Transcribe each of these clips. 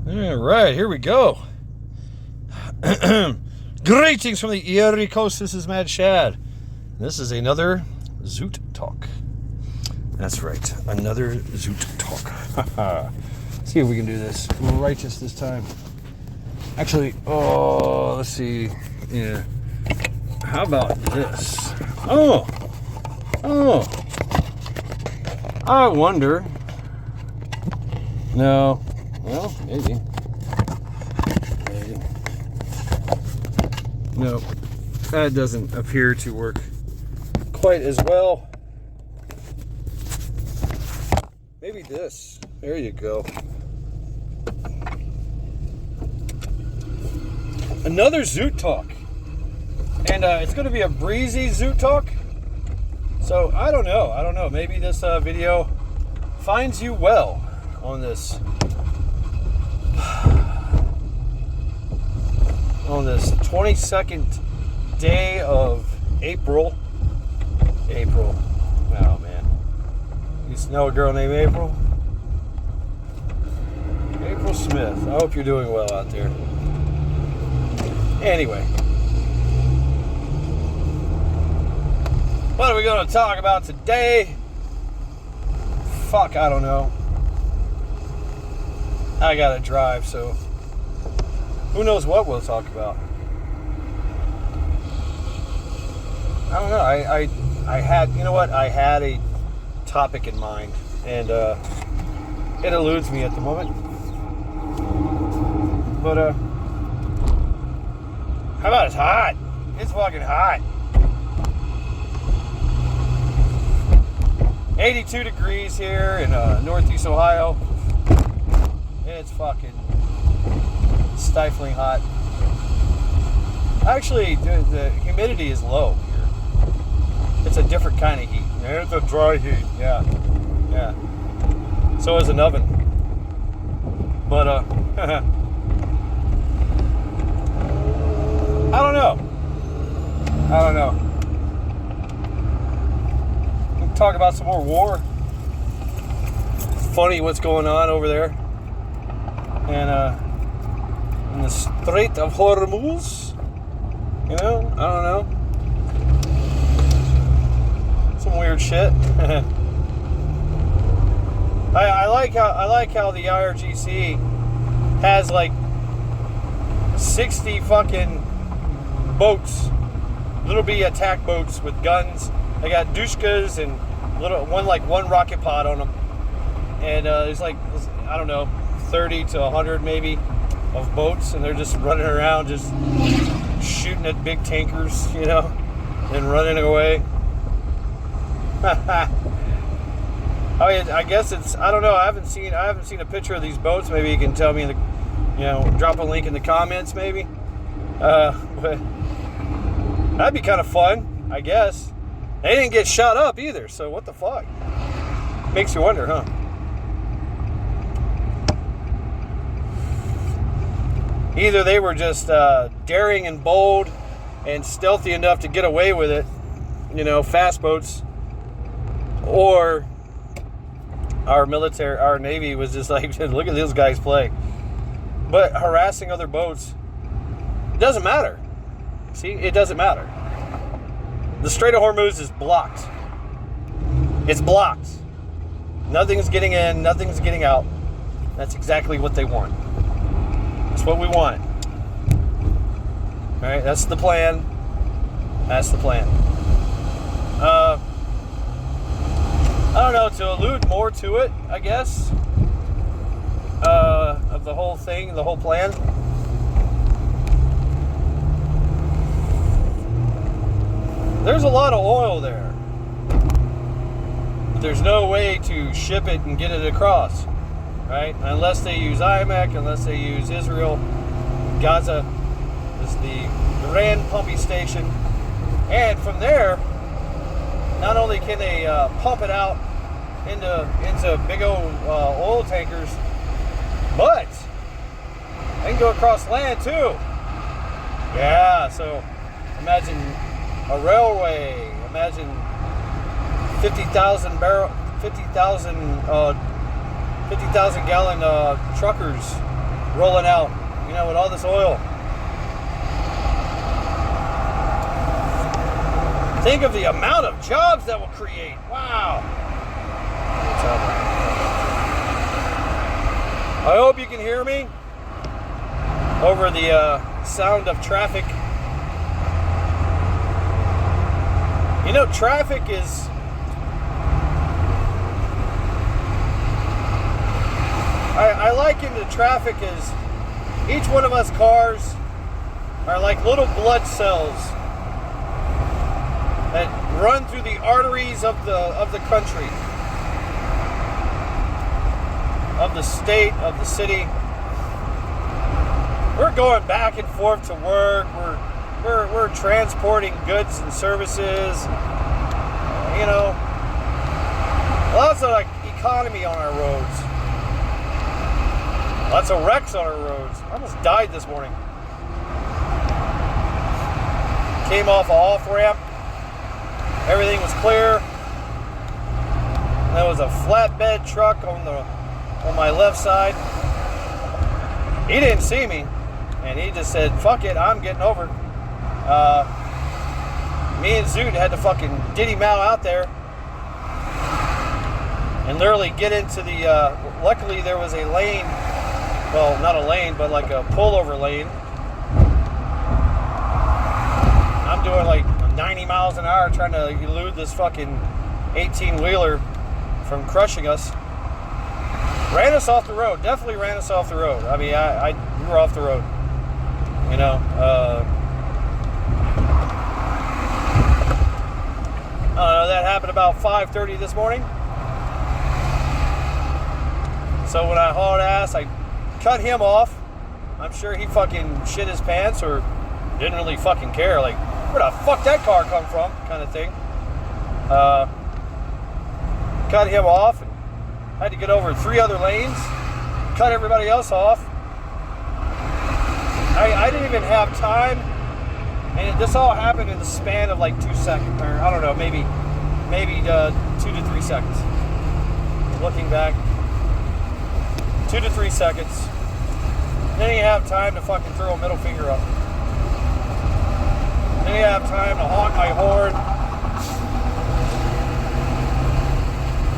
All right, here we go. Greetings from the Erie Coast. This is Mad Shad. This is another Zoot Talk. That's right, another Zoot Talk. See if we can do this righteous this time. Actually, let's see. Yeah. How about this? Oh. I wonder. No. Well, maybe. No, that doesn't appear to work quite as well. Maybe this. There you go. Another Zoot Talk. And it's going to be a breezy Zoot Talk. So, I don't know. Maybe this video finds you well on this 22nd day of April. Oh man. You know a girl named April? April Smith. I hope you're doing well out there. Anyway. What are we going to talk about today? Fuck, I don't know. I gotta drive, so who knows what we'll talk about. I don't know. I had, you know what? I had a topic in mind, and it eludes me at the moment. But how about it's hot? It's fucking hot. 82 degrees here in Northeast Ohio. It's fucking stifling hot. Actually, the humidity is low here. It's a different kind of heat. It's a dry heat. Yeah. So is an oven. But I don't know. We'll talk about some more war. It's funny what's going on over there. And in the Strait of Hormuz, I don't know, some weird shit. I like how the IRGC has like 60 fucking boats, little bitty attack boats with guns. They got dushkas and one rocket pod on them, and there's like, I don't know, 30 to 100 maybe of boats, and they're just running around just shooting at big tankers, and running away. I guess it's, I don't know, I haven't seen a picture of these boats. Maybe you can tell me drop a link in the comments maybe. But that'd be kind of fun, I guess. They didn't get shot up either, so what the fuck? Makes you wonder, huh? Either they were just daring and bold and stealthy enough to get away with it, fast boats, or our Navy was just like, look at those guys play. But harassing other boats, it doesn't matter. See, it doesn't matter. The Strait of Hormuz is blocked. It's blocked. Nothing's getting in, nothing's getting out. That's exactly what they want. That's what we want. Alright, that's the plan. I don't know, to allude more to it, I guess, of the whole thing, the whole plan. There's a lot of oil there. But there's no way to ship it and get it across. Right? Unless they use IMEC, unless they use Israel. Gaza is the grand pumping station. And from there, not only can they pump it out into big old oil tankers, but they can go across land too. Yeah, so imagine a railway, imagine 50,000 gallon truckers rolling out, you know, with all this oil. Think of the amount of jobs that will create. Wow. I hope you can hear me over the sound of traffic. You know, traffic is... I liken the traffic as each one of us cars are like little blood cells that run through the arteries of the country, of the state, of the city. We're going back and forth to work. We're transporting goods and services. You know, lots of like economy on our roads. Lots of wrecks on our roads. I almost died this morning. Came off an off-ramp. Everything was clear. There was a flatbed truck on my left side. He didn't see me, and he just said, "Fuck it, I'm getting over." Me and Zoot had to fucking diddy mow out there and literally get into the. Luckily, there was a lane. Well, not a lane, but like a pullover lane. I'm doing like 90 miles an hour trying to elude this fucking 18-wheeler from crushing us. Ran us off the road. Definitely ran us off the road. I mean, we were off the road. You know. That happened about 5:30 this morning. So when I hauled ass, I cut him off. I'm sure he fucking shit his pants or didn't really fucking care. Like, where the fuck that car come from? Kind of thing. Cut him off and had to get over 3 other lanes. Cut everybody else off. I didn't even have time. And this all happened in the span of like 2 seconds. Or I don't know, maybe 2 to 3 seconds. Looking back. 2 to 3 seconds. Then you have time to fucking throw a middle finger up. Then you have time to honk my horn.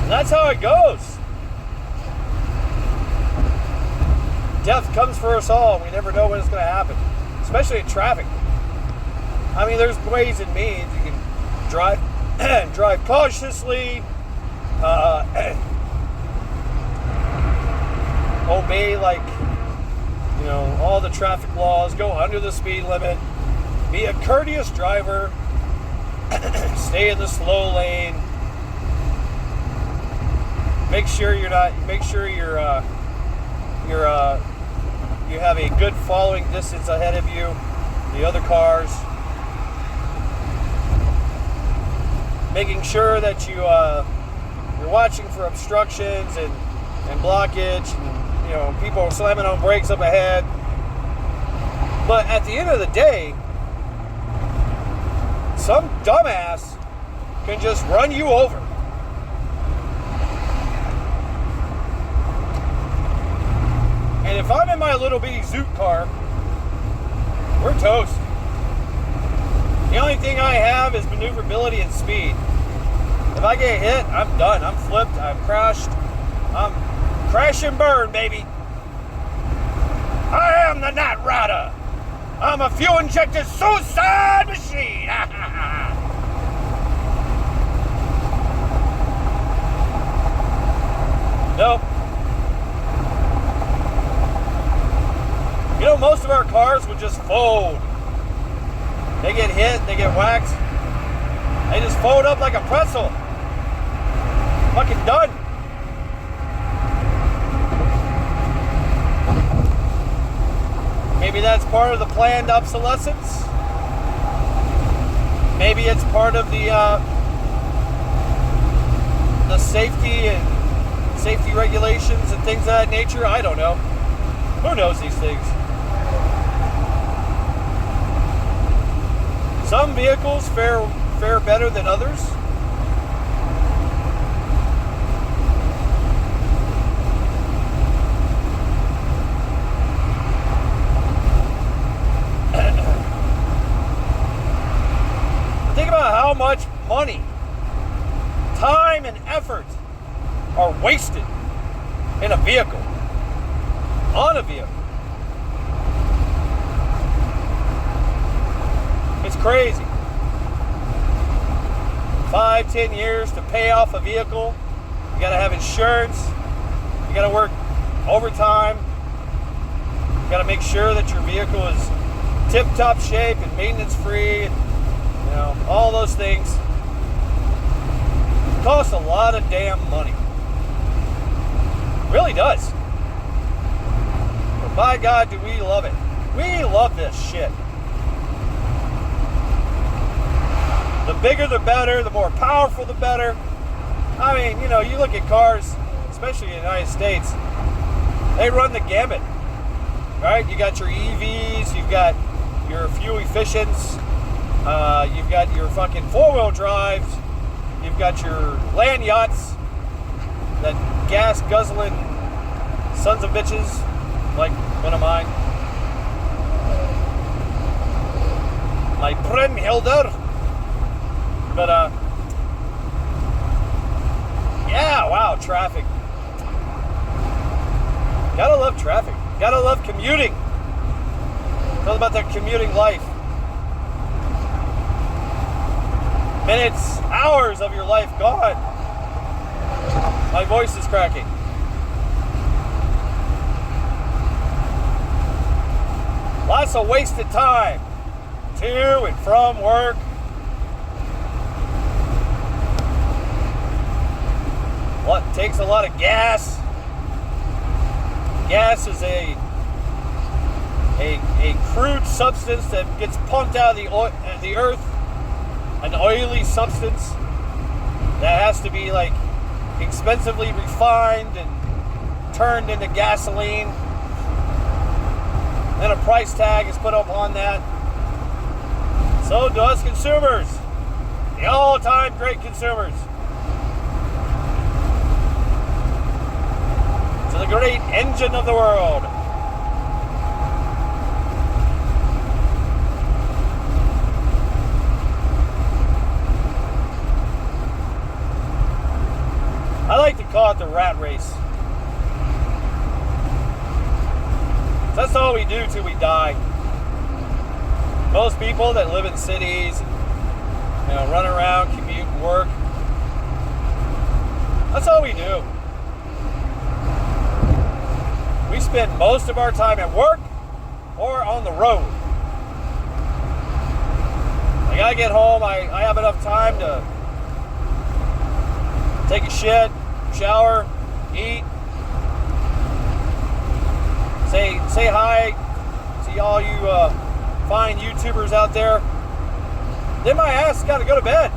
And that's how it goes. Death comes for us all. We never know when it's going to happen. Especially in traffic. I mean, there's ways and means. You can drive drive cautiously. Obey, like, you know, all the traffic laws. Go under the speed limit. Be a courteous driver. Stay in the slow lane. Make sure you have a good following distance ahead of you, the other cars. Making sure that you're watching for obstructions and blockage, and, you know, people slamming on brakes up ahead. But at the end of the day, some dumbass can just run you over. And if I'm in my little bitty Zoot car, we're toast. The only thing I have is maneuverability and speed. If I get hit, I'm done. I'm flipped. I'm crashed. I'm crash and burn, baby. I am the Night Rider. I'm a fuel-injected suicide machine. No. You know, most of our cars would just fold. They get hit, they get whacked. They just fold up like a pretzel. Fucking done. Maybe that's part of the planned obsolescence. Maybe it's part of the safety regulations and things of that nature. I don't know. Who knows these things? Some vehicles fare better than others. are wasted in a vehicle, on a vehicle. It's crazy. 5-10 years to pay off a vehicle. You gotta have insurance. You gotta work overtime. You gotta make sure that your vehicle is tip-top shape and maintenance-free, and all those things. It costs a lot of damn money. It really does. But by God, do we love it. We love this shit. The bigger the better, the more powerful the better. I mean, you look at cars, especially in the United States, they run the gamut, right? You got your EVs, you've got your fuel efficients, you've got your fucking four-wheel drives, you've got your land yachts, that gas-guzzling sons of bitches, like one of mine. My Brennhilder. But, yeah, wow, traffic. Gotta love traffic. Gotta love commuting. It's all about that commuting life. Minutes, hours of your life gone. My voice is cracking. Lots of wasted time to and from work. What takes a lot of gas. Gas is a crude substance that gets pumped out of the earth, an oily substance that has to be like expensively refined and turned into gasoline. Then a price tag is put up on that. So do us consumers, the all-time great consumers. The great engine of the world. I like to call it the rat race. That's all we do till we die. Most people that live in cities, run around, commute, and work, that's all we do. We spend most of our time at work or on the road. Like I get home, I have enough time to take a shit, shower, eat, say hi to all you fine YouTubers out there. Then my ass got to go to bed.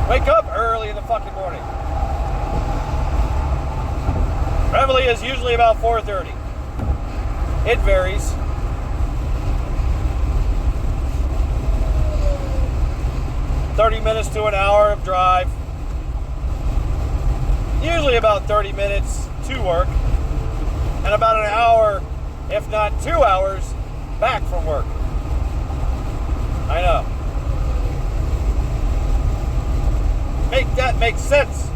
Wake up early in the fucking morning. Reveille is usually about 4:30. It varies. "30 minutes to an hour of drive. Usually about 30 minutes to work. And about an hour, if not 2 hours, back from work. I know. Make that make sense.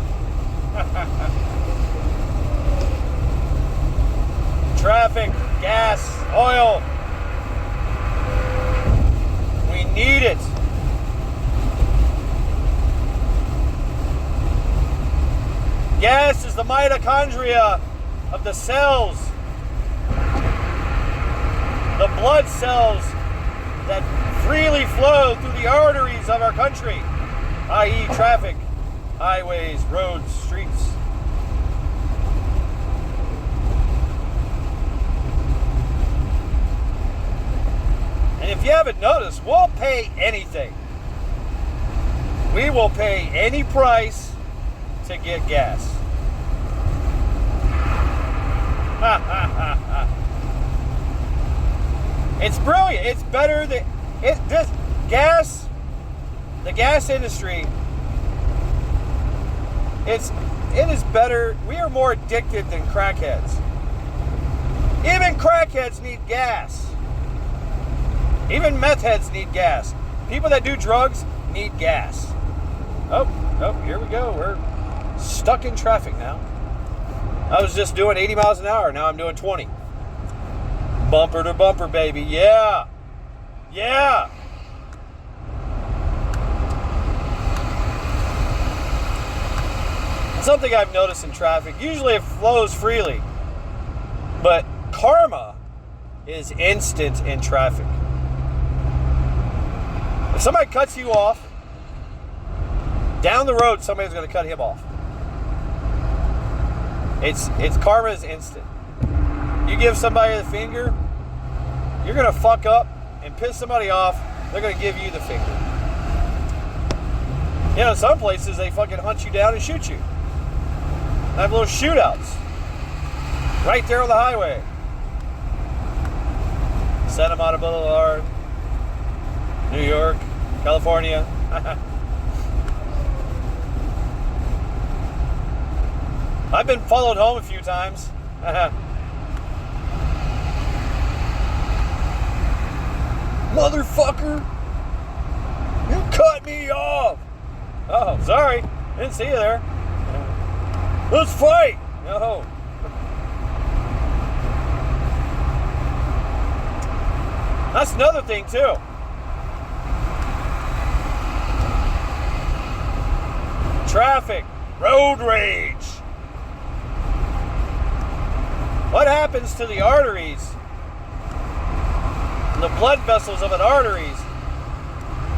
Traffic, gas, oil. We need it. Gas is the mitochondria of the cells. The blood cells that freely flow through the arteries of our country, i.e. traffic, highways, roads, streets. And if you haven't noticed, we'll pay anything. We will pay any price to get gas. It's brilliant. It's better than gas. The gas industry. It is better. We are more addicted than crackheads. Even crackheads need gas. Even meth heads need gas. People that do drugs need gas. Oh, here we go. We're Stuck in traffic now. I was just doing 80 miles an hour. Now I'm doing 20. Bumper to bumper, baby. Yeah. Yeah. Something I've noticed in traffic, usually it flows freely, but karma is instant in traffic. If somebody cuts you off, down the road somebody's going to cut him off. It's karma is instant. You give somebody the finger, you're going to fuck up and piss somebody off, they're going to give you the finger. You know, some places they fucking hunt you down and shoot you. They have little shootouts right there on the highway. Santa Monica Boulevard, New York, California. I've been followed home a few times. Motherfucker! You cut me off! Oh, sorry. Didn't see you there. Let's fight! No. That's another thing, too. Traffic. Road rage. What happens to the arteries, the blood vessels of an arteries,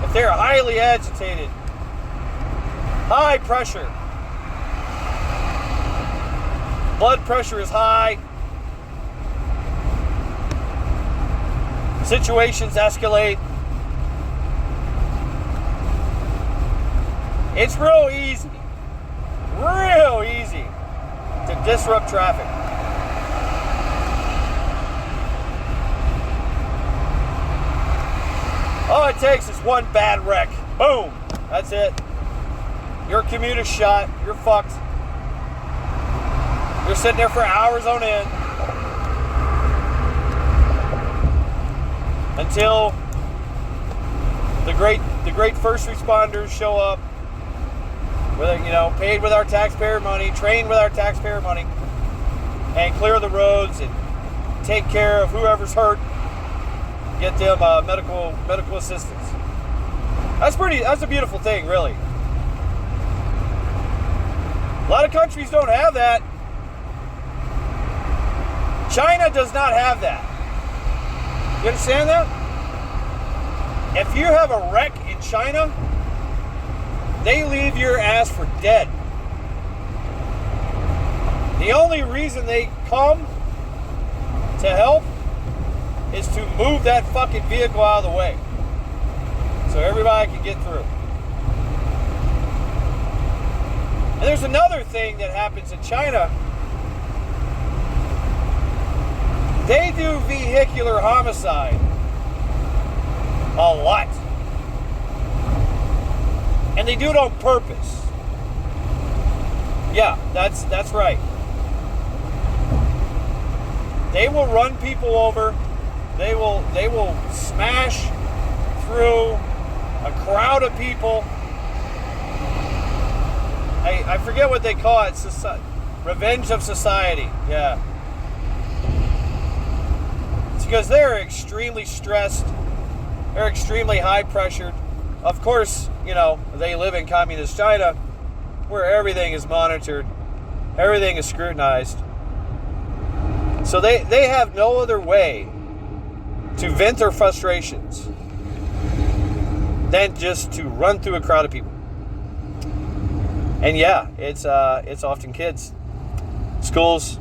if they're highly agitated, high pressure, blood pressure is high, situations escalate, it's real easy to disrupt traffic. All it takes is one bad wreck. Boom. That's it. Your commute is shot. You're fucked. You're sitting there for hours on end until the great first responders show up, paid with our taxpayer money, trained with our taxpayer money, and clear the roads and take care of whoever's hurt. Get them medical assistance. That's a beautiful thing, really. A lot of countries don't have that. China does not have that. You understand that? If you have a wreck in China, they leave your ass for dead. The only reason they come to help is to move that fucking vehicle out of the way so everybody can get through. And there's another thing that happens in China. They do vehicular homicide a lot. And they do it on purpose. Yeah, that's right. They will run people over. They will smash through a crowd of people. I forget what they call it. Revenge of society. Yeah. It's because they're extremely stressed. They're extremely high pressured. Of course, they live in communist China where everything is monitored. Everything is scrutinized. So they have no other way to vent their frustrations than just to run through a crowd of people. And yeah, it's often kids, schools,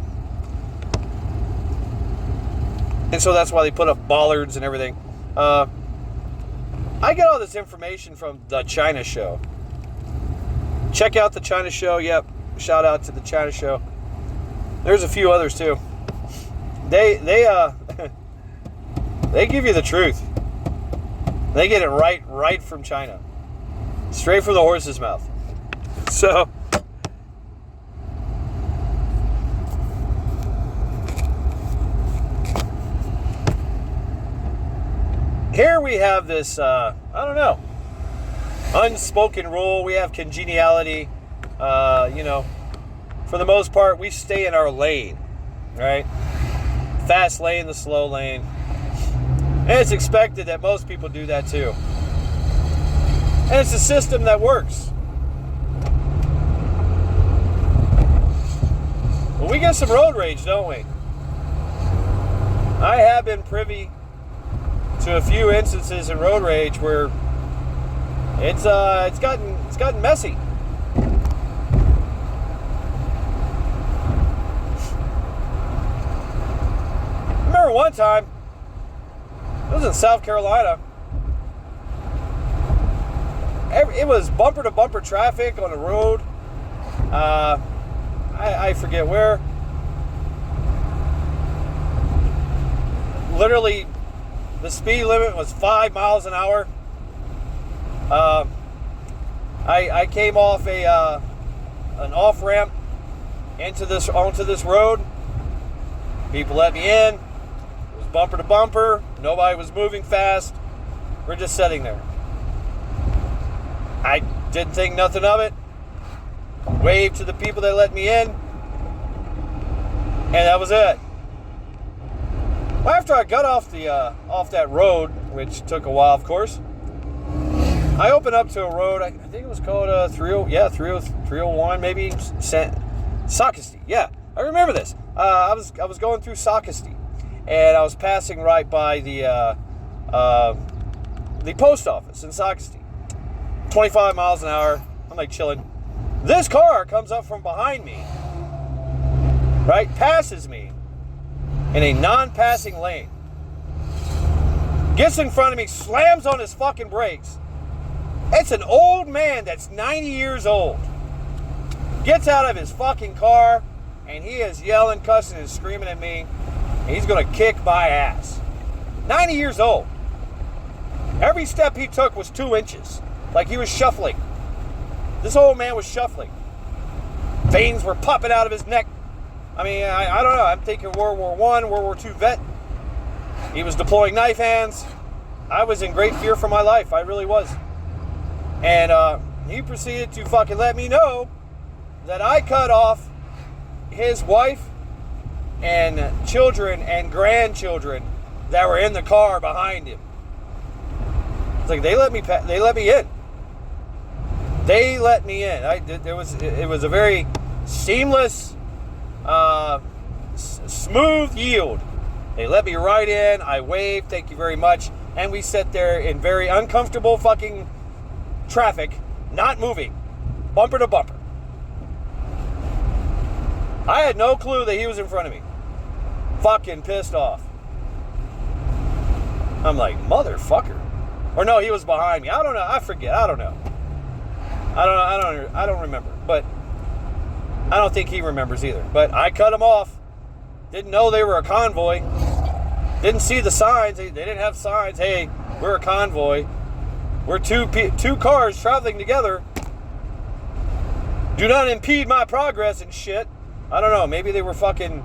and so that's why they put up bollards and everything. I get all this information from the China Show. Check out the China Show. Yep, shout out to the China Show. There's a few others too. They they give you the truth. They get it right from China. Straight from the horse's mouth. So here we have this, unspoken rule. We have congeniality. For the most part, we stay in our lane, right? Fast lane, the slow lane. And it's expected that most people do that too. And it's a system that works. But we get some road rage, don't we? I have been privy to a few instances in road rage where it's gotten messy. I remember one time, it was in South Carolina. It was bumper to bumper traffic on the road. I forget where. Literally, the speed limit was 5 miles an hour. I came off an off ramp onto this road. People let me in. It was bumper to bumper. Nobody was moving fast. We're just sitting there. I didn't think nothing of it. Waved to the people that let me in, and that was it. Well, after I got off that road, which took a while, of course, I opened up to a road. I think it was called 301, maybe Socastee. Yeah, I remember this. I was going through Socastee, and I was passing right by the post office in Socastee. 25 miles an hour. I'm like chilling. This car comes up from behind me, right? Passes me in a non-passing lane. Gets in front of me, slams on his fucking brakes. It's an old man that's 90 years old. Gets out of his fucking car, and he is yelling, cussing, and screaming at me. And he's gonna kick my ass. 90 years old. Every step he took was 2 inches. Like he was shuffling. This old man was shuffling. Veins were popping out of his neck. I mean, I don't know. I'm thinking World War I, World War II vet. He was deploying knife hands. I was in great fear for my life. I really was. And he proceeded to fucking let me know that I cut off his wife and children and grandchildren that were in the car behind him. It's like they let me in. They let me in. It was a very seamless, smooth yield. They let me right in. I waved, thank you very much, and we sat there in very uncomfortable fucking traffic, not moving, bumper to bumper. I had no clue that he was in front of me. Fucking pissed off. I'm like, motherfucker. Or no, he was behind me. I don't know. I forget. I don't know. I don't remember. But I don't think he remembers either. But I cut him off. Didn't know they were a convoy. Didn't see the signs. They didn't have signs. Hey, we're a convoy. We're two cars traveling together. Do not impede my progress and shit. I don't know. Maybe they were fucking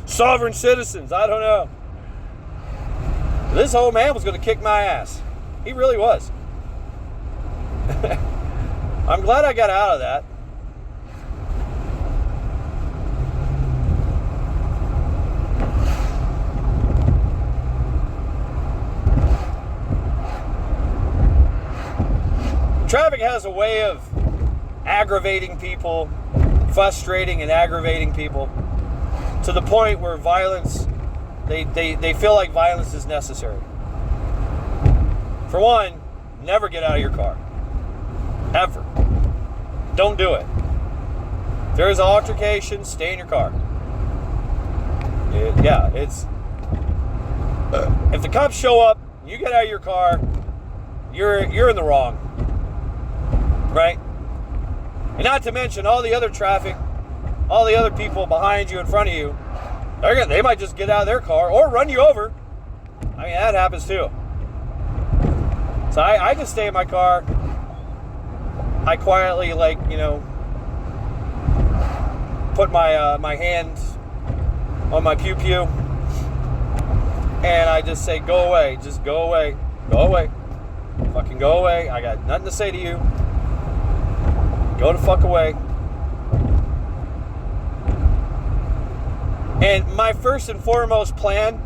sovereign citizens. I don't know. This old man was going to kick my ass. He really was. I'm glad I got out of that. Traffic has a way of aggravating people, frustrating and aggravating people, to the point where violence, they feel like violence is necessary. For one, never get out of your car. Ever. Don't do it. If there's an altercation, stay in your car. If the cops show up, you get out of your car, you're in the wrong. Right? And not to mention all the other traffic, all the other people behind you, in front of you, they might just get out of their car or run you over. I mean, that happens too. So I just stay in my car. I quietly, put my hand on my pew-pew, and I just say, go away, just go away, go away, fucking go away. I got nothing to say to you. Go the fuck away. And my first and foremost plan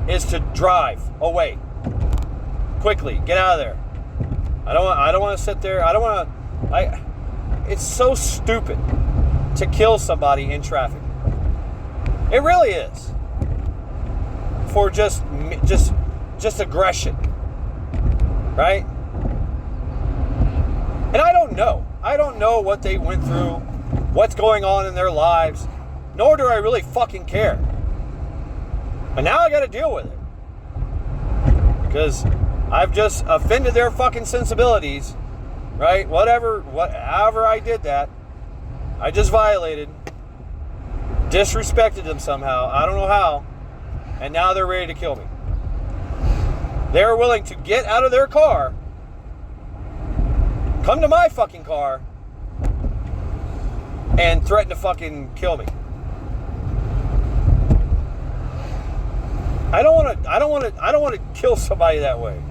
is to drive away quickly. Get out of there. I don't want to sit there. It's so stupid to kill somebody in traffic. It really is. For just aggression. Right? And I don't know. I don't know what they went through, what's going on in their lives, nor do I really fucking care. But now I got to deal with it. Because I've just offended their fucking sensibilities, right? However I did that, I just violated, disrespected them somehow. I don't know how. And now they're ready to kill me. They're willing to get out of their car, come to my fucking car, and threaten to fucking kill me. I don't want to kill somebody that way.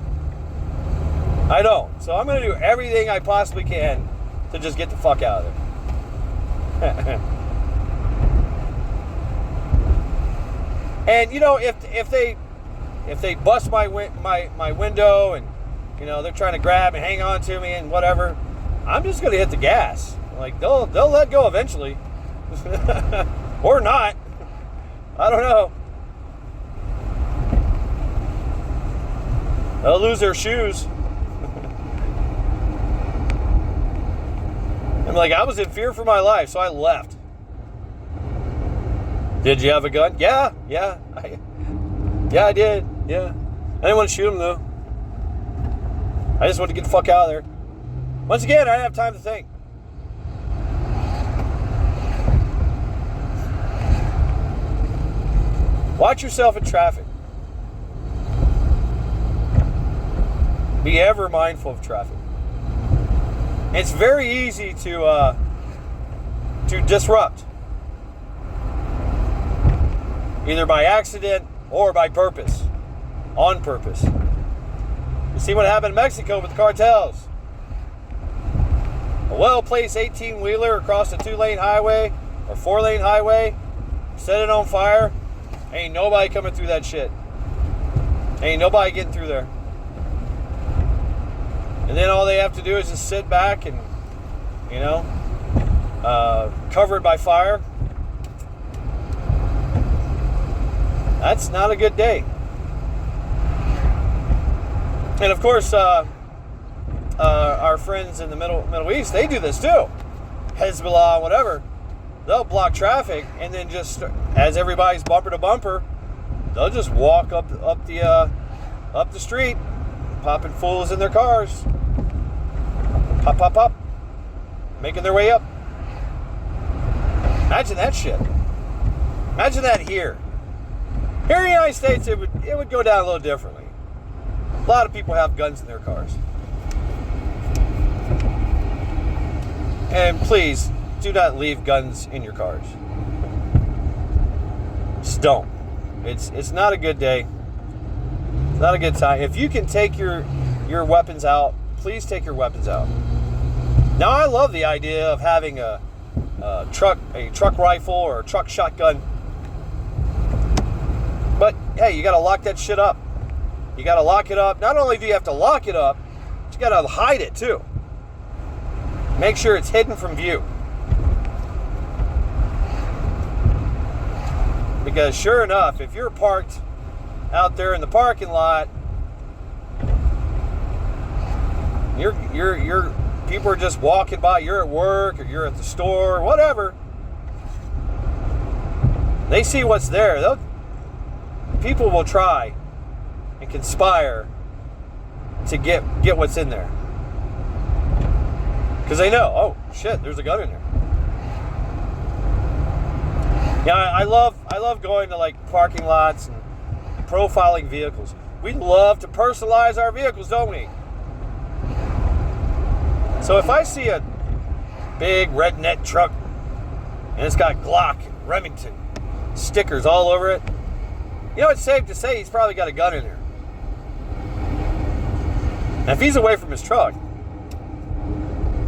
I don't. So I'm going to do everything I possibly can to just get the fuck out of there. And if they bust my window and they're trying to grab and hang on to me and whatever, I'm just going to hit the gas. Like they'll let go eventually. Or not. I don't know. They'll lose their shoes. I'm like, I was in fear for my life, so I left. Did you have a gun? Yeah, I did. Yeah. I didn't want to shoot him, though. I just wanted to get the fuck out of there. Once again, I didn't have time to think. Watch yourself in traffic. Be ever mindful of traffic. It's very easy to disrupt. Either by accident or by purpose. On purpose. You see what happened in Mexico with the cartels. A well-placed 18-wheeler across a 2-lane highway or 4-lane highway, set it on fire. Ain't nobody coming through that shit. Ain't nobody getting through there. And then all they have to do is just sit back and, covered by fire. That's not a good day. And of course, our friends in the Middle East, they do this too. Hezbollah, whatever. They'll block traffic, and then just as everybody's bumper to bumper, they'll just walk up the street, popping fools in their cars. Pop, pop, pop. Making their way up. Imagine that shit. Imagine that here. Here in the United States, it would go down a little differently. A lot of people have guns in their cars. And please, do not leave guns in your cars. Just don't. It's not a good day. It's not a good time. If you can take your weapons out, please take your weapons out. Now, I love the idea of having a truck rifle or a truck shotgun. But, hey, you got to lock that shit up. You got to lock it up. Not only do you have to lock it up, but you got to hide it, too. Make sure it's hidden from view. Because sure enough, if you're parked out there in the parking lot, you're people are just walking by, you're at work or you're at the store, or whatever. They see what's there. People will try and conspire to get what's in there. Because they know, oh shit, there's a gun in there. Yeah, I love going to like parking lots and profiling vehicles. We love to personalize our vehicles, don't we? So if I see a big redneck truck and it's got Glock and Remington stickers all over it, it's safe to say he's probably got a gun in there. Now if he's away from his truck,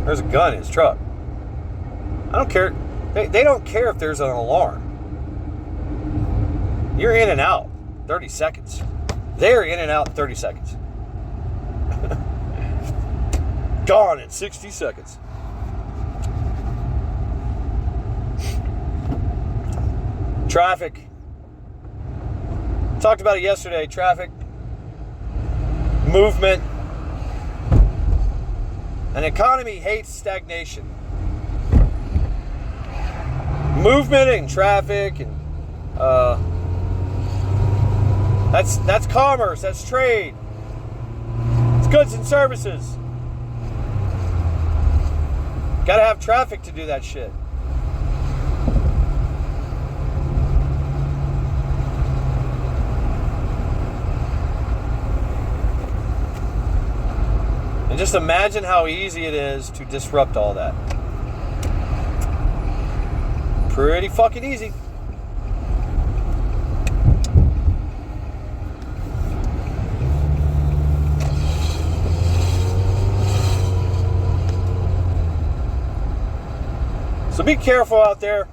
There's a gun in his truck. I don't care. They don't care if there's an alarm. You're in and out 30 seconds. They're in and out in 30 seconds. Gone in 60 seconds. Traffic. Talked about it yesterday. Traffic. Movement. An economy hates stagnation. Movement and traffic and that's commerce, that's trade. It's goods and services. Gotta have traffic to do that shit. And just imagine how easy it is to disrupt all that. Pretty fucking easy. So be careful out there.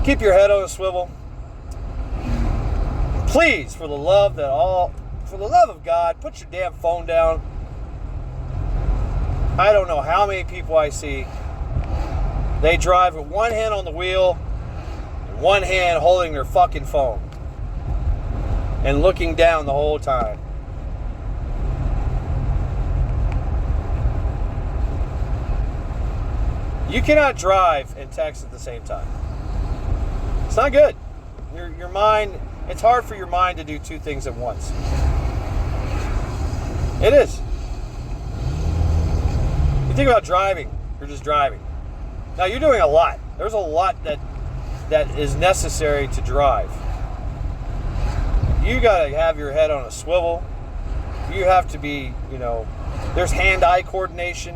Keep your head on a swivel. Please, for the love of God, put your damn phone down. I don't know how many people I see. They drive with one hand on the wheel and one hand holding their fucking phone and looking down the whole time. You cannot drive and text at the same time. It's not good. Your mind, it's hard for your mind to do two things at once. It is. You think about driving, you're just driving. Now you're doing a lot. There's a lot that is necessary to drive. You gotta have your head on a swivel. You have to be, there's hand-eye coordination.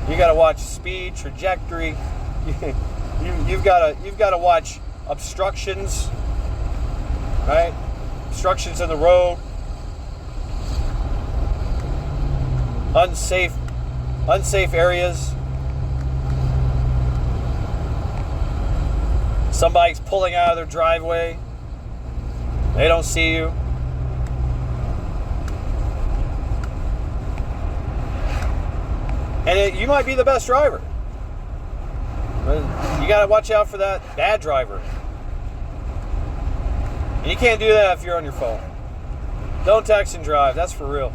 You gotta watch speed, trajectory. You've gotta watch obstructions, right? Obstructions in the road. Unsafe areas. Somebody's pulling out of their driveway. They don't see you. And you might be the best driver. But you got to watch out for that bad driver. And you can't do that if you're on your phone. Don't text and drive. That's for real.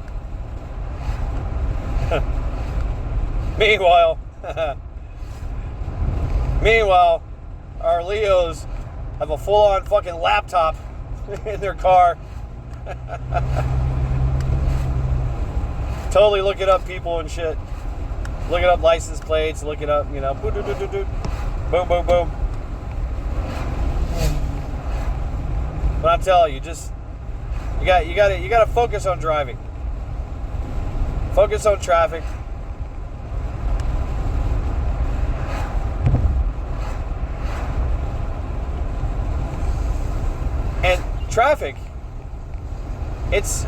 Meanwhile, our Leos have a full-on fucking laptop in their car. Totally looking up people and shit. Looking up license plates, looking up, boom, boom, boom. But I'm telling you, you gotta focus on driving. Focus on traffic. And traffic, it's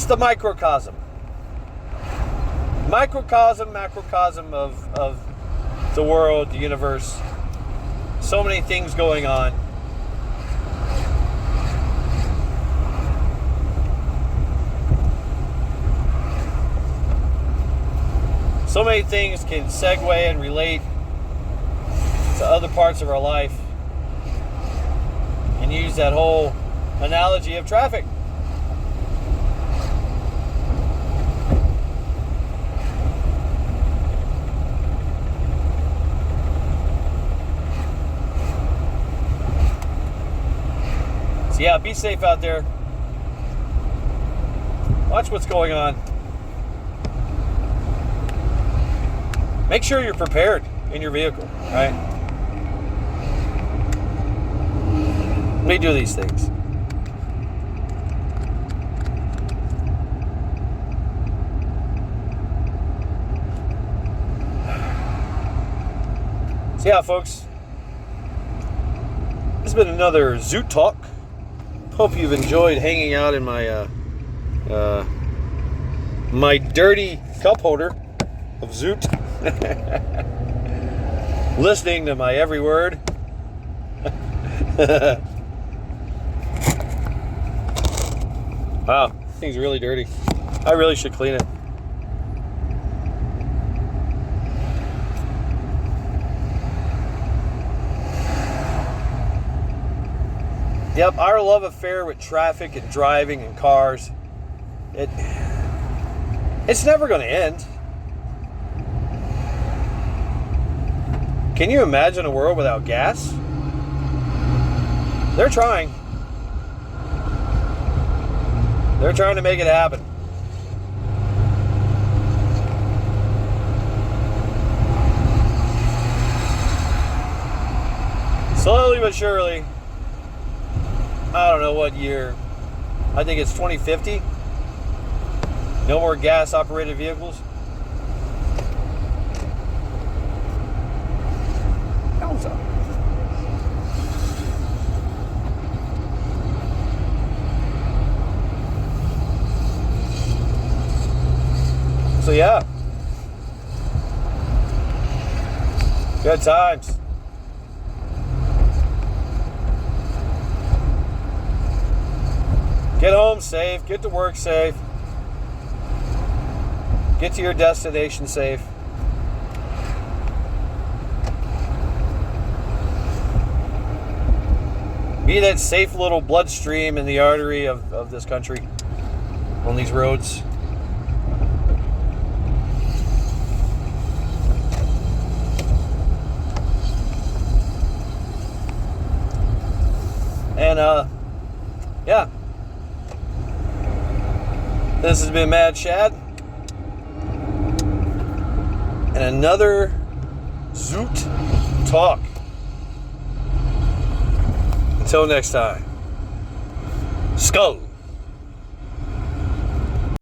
the microcosm, macrocosm of the world, the universe. So many things going on. So many things can segue and relate to other parts of our life and use that whole analogy of traffic. So yeah, be safe out there. Watch what's going on. Make sure you're prepared in your vehicle, right? We do these things. So yeah, folks, this has been another Zoot Talk Hope you've enjoyed hanging out in my my dirty cup holder of Zoot. Listening to my every word. Wow, this thing's really dirty. I really should clean it. Yep, our love affair with traffic and driving and cars, it's never going to end. Can you imagine a world without gas? They're trying. They're trying to make it happen. Slowly but surely. I don't know what year. I think it's 2050. No more gas-operated vehicles. Elsa. So yeah. Good times. Get home safe, get to work safe, get to your destination safe. Be that safe little bloodstream in the artery of this country on these roads. And yeah. This has been Mad Shad. And another Zoot Talk. Until next time. Skull.